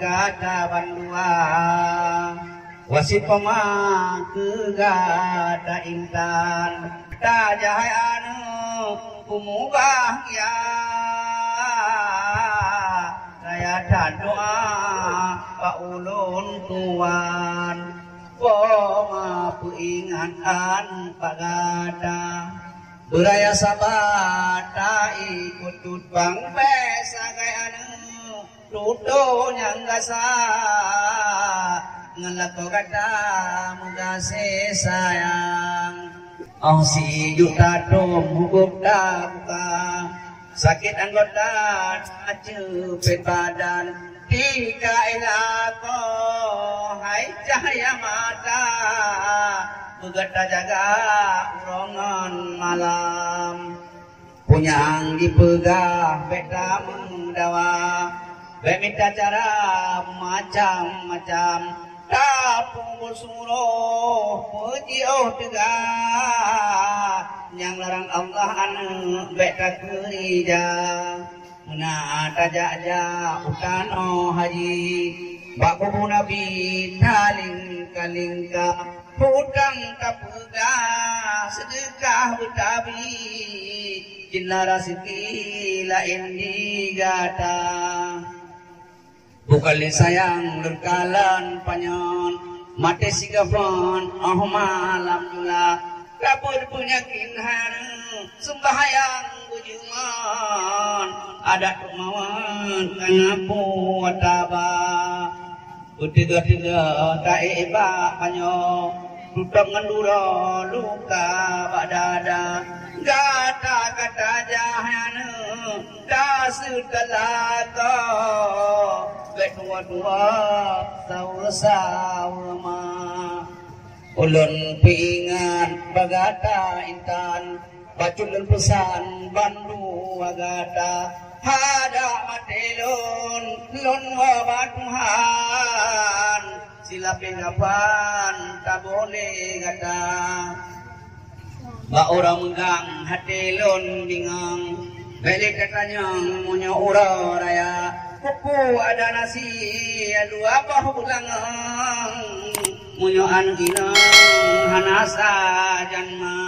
gata bandua wasit pemaku gata intan tajai anu kumubah ya saya dan doa pak ulun tuan poma puingan pak gata beraya sabata ikut tutbang pesa gaya anu tuto nyang gasa ngelako kata mugase sayang oh si juta dom hukum buka sakit anggota cepet badan tiga ilako hai cahaya mata begata jaga urongan malam punyang dipegah beta mendawa minta cara macam-macam tapung suruh puji tegak yang larang Allah anu beta kerja muna tajaja utano haji babu nabi taling kalingka hutang tapega sedekah butabi jinara siki lain digata bukali sayang lerkalan panyon mate sigafon oh malam jula kapur punya kinhan sembahyang bujuman ada kemauan kanapu wataba utiga-tiga ta'iba panyo duduk ngandura luka badada gata kata jahana dasut kalata kedua-dua sama ulun pingan bagata intan bacul pesan bandu agata hada matelon lon wabatuhan sila pengapan tak boleh kata ba orang gang hatelon bingang balik katanya punya ura raya kuku ada nasi alu apa ulangan munyo an ginang hanasa janma